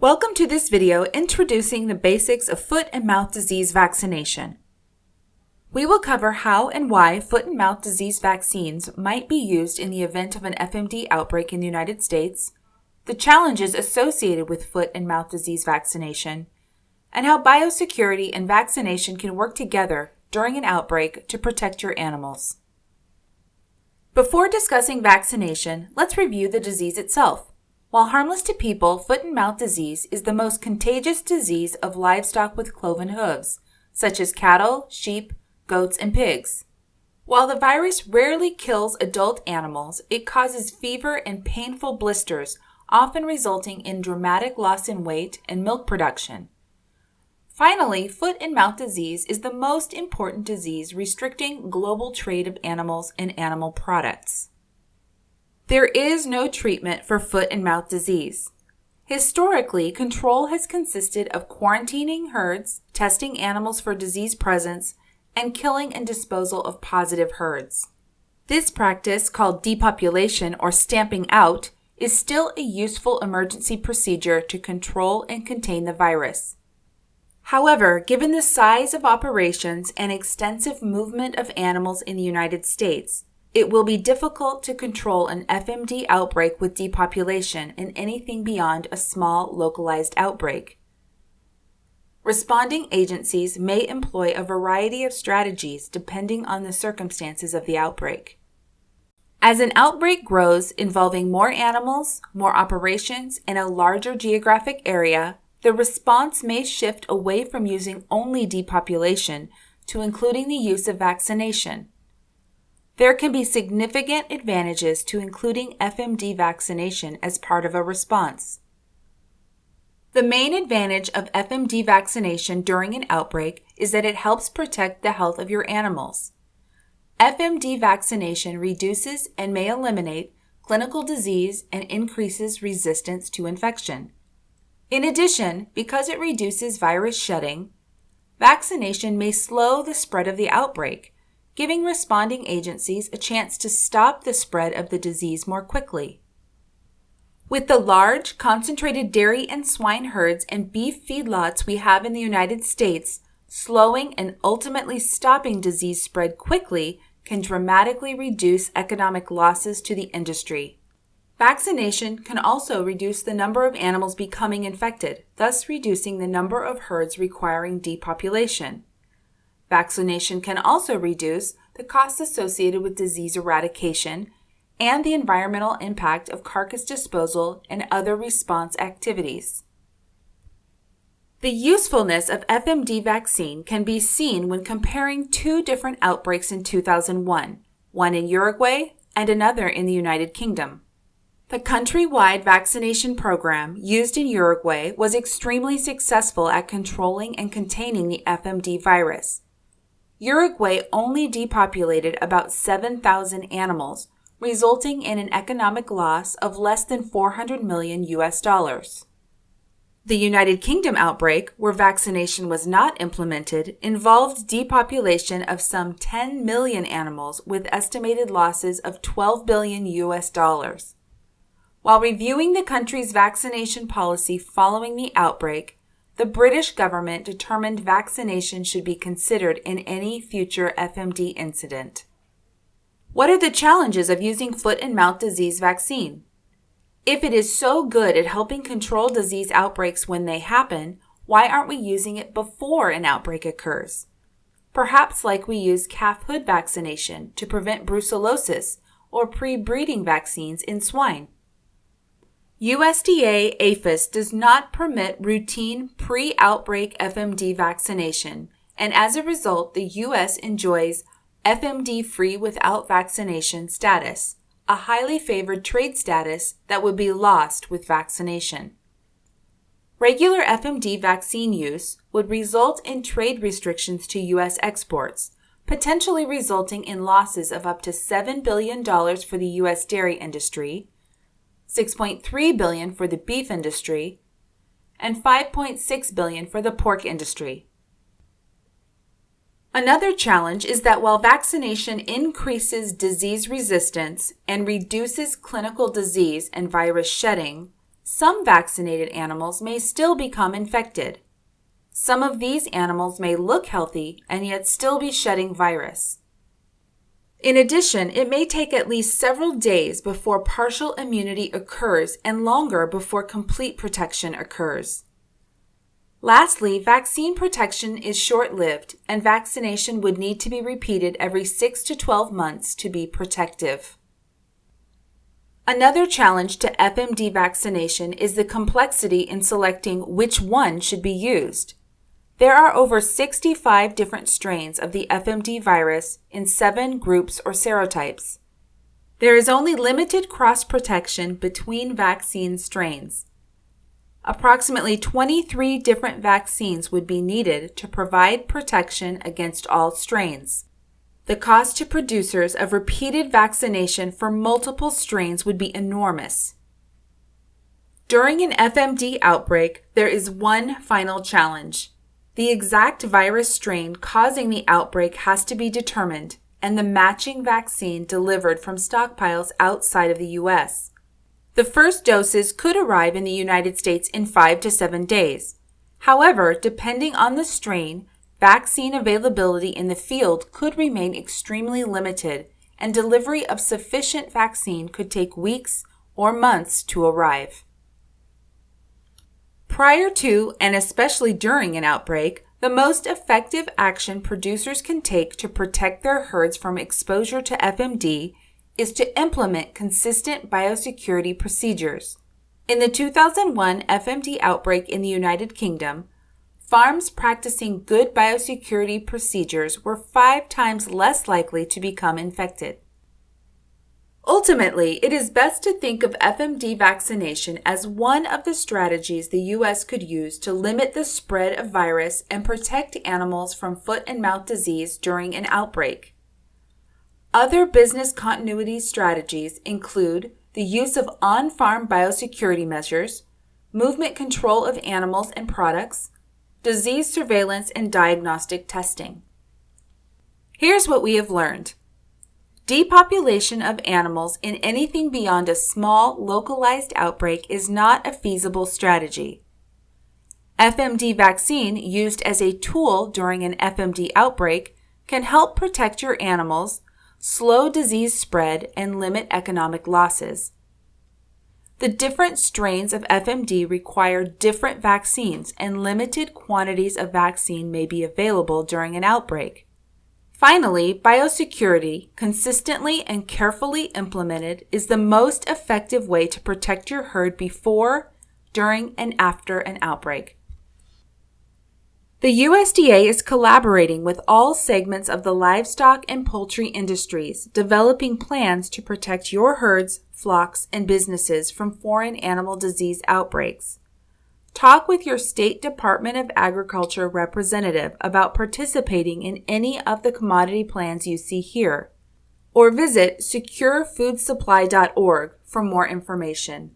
Welcome to this video introducing the basics of foot and mouth disease vaccination. We will cover how and why foot and mouth disease vaccines might be used in the event of an FMD outbreak in the United States, the challenges associated with foot and mouth disease vaccination, and how biosecurity and vaccination can work together during an outbreak to protect your animals. Before discussing vaccination, let's review the disease itself. While harmless to people, foot and mouth disease is the most contagious disease of livestock with cloven hooves, such as cattle, sheep, goats, and pigs. While the virus rarely kills adult animals, it causes fever and painful blisters, often resulting in dramatic loss in weight and milk production. Finally, foot and mouth disease is the most important disease restricting global trade of animals and animal products. There is no treatment for foot and mouth disease. Historically, control has consisted of quarantining herds, testing animals for disease presence, and killing and disposal of positive herds. This practice, called depopulation or stamping out, is still a useful emergency procedure to control and contain the virus. However, given the size of operations and extensive movement of animals in the United States, it will be difficult to control an FMD outbreak with depopulation in anything beyond a small localized outbreak. Responding agencies may employ a variety of strategies depending on the circumstances of the outbreak. As an outbreak grows involving more animals, more operations, and a larger geographic area, the response may shift away from using only depopulation to including the use of vaccination. There can be significant advantages to including FMD vaccination as part of a response. The main advantage of FMD vaccination during an outbreak is that it helps protect the health of your animals. FMD vaccination reduces and may eliminate clinical disease and increases resistance to infection. In addition, because it reduces virus shedding, vaccination may slow the spread of the outbreak, giving responding agencies a chance to stop the spread of the disease more quickly. With the large, concentrated dairy and swine herds and beef feedlots we have in the United States, slowing and ultimately stopping disease spread quickly can dramatically reduce economic losses to the industry. Vaccination can also reduce the number of animals becoming infected, thus reducing the number of herds requiring depopulation. Vaccination can also reduce the costs associated with disease eradication and the environmental impact of carcass disposal and other response activities. The usefulness of FMD vaccine can be seen when comparing two different outbreaks in 2001, one in Uruguay and another in the United Kingdom. The countrywide vaccination program used in Uruguay was extremely successful at controlling and containing the FMD virus. Uruguay only depopulated about 7,000 animals, resulting in an economic loss of less than $400 million. The United Kingdom outbreak, where vaccination was not implemented, involved depopulation of some 10 million animals with estimated losses of $12 billion. While reviewing the country's vaccination policy following the outbreak, the British government determined vaccination should be considered in any future FMD incident. What are the challenges of using foot and mouth disease vaccine? If it is so good at helping control disease outbreaks when they happen, why aren't we using it before an outbreak occurs? Perhaps like we use calf hood vaccination to prevent brucellosis or pre-breeding vaccines in swine. USDA APHIS does not permit routine pre-outbreak FMD vaccination, and as a result, the U.S. enjoys FMD-free without vaccination status, a highly favored trade status that would be lost with vaccination. Regular FMD vaccine use would result in trade restrictions to U.S. exports, potentially resulting in losses of up to $7 billion for the U.S. dairy industry, $6.3 billion for the beef industry, and $5.6 billion for the pork industry. Another challenge is that while vaccination increases disease resistance and reduces clinical disease and virus shedding, some vaccinated animals may still become infected. Some of these animals may look healthy and yet still be shedding virus. In addition, it may take at least several days before partial immunity occurs and longer before complete protection occurs. Lastly, vaccine protection is short-lived, and vaccination would need to be repeated every 6 to 12 months to be protective. Another challenge to FMD vaccination is the complexity in selecting which one should be used. There are over 65 different strains of the FMD virus in 7 groups or serotypes. There is only limited cross-protection between vaccine strains. Approximately 23 different vaccines would be needed to provide protection against all strains. The cost to producers of repeated vaccination for multiple strains would be enormous. During an FMD outbreak, there is one final challenge. The exact virus strain causing the outbreak has to be determined, and the matching vaccine delivered from stockpiles outside of the U.S. The first doses could arrive in the United States in 5 to 7 days. However, depending on the strain, vaccine availability in the field could remain extremely limited, and delivery of sufficient vaccine could take weeks or months to arrive. Prior to and especially during an outbreak, the most effective action producers can take to protect their herds from exposure to FMD is to implement consistent biosecurity procedures. In the 2001 FMD outbreak in the United Kingdom, farms practicing good biosecurity procedures were 5 times less likely to become infected. Ultimately, it is best to think of FMD vaccination as one of the strategies the U.S. could use to limit the spread of virus and protect animals from foot and mouth disease during an outbreak. Other business continuity strategies include the use of on-farm biosecurity measures, movement control of animals and products, disease surveillance and diagnostic testing. Here's what we have learned. Depopulation of animals in anything beyond a small, localized outbreak is not a feasible strategy. FMD vaccine used as a tool during an FMD outbreak can help protect your animals, slow disease spread, and limit economic losses. The different strains of FMD require different vaccines, and limited quantities of vaccine may be available during an outbreak. Finally, biosecurity, consistently and carefully implemented, is the most effective way to protect your herd before, during, and after an outbreak. The USDA is collaborating with all segments of the livestock and poultry industries, developing plans to protect your herds, flocks, and businesses from foreign animal disease outbreaks. Talk with your State Department of Agriculture representative about participating in any of the commodity plans you see here, or visit securefoodsupply.org for more information.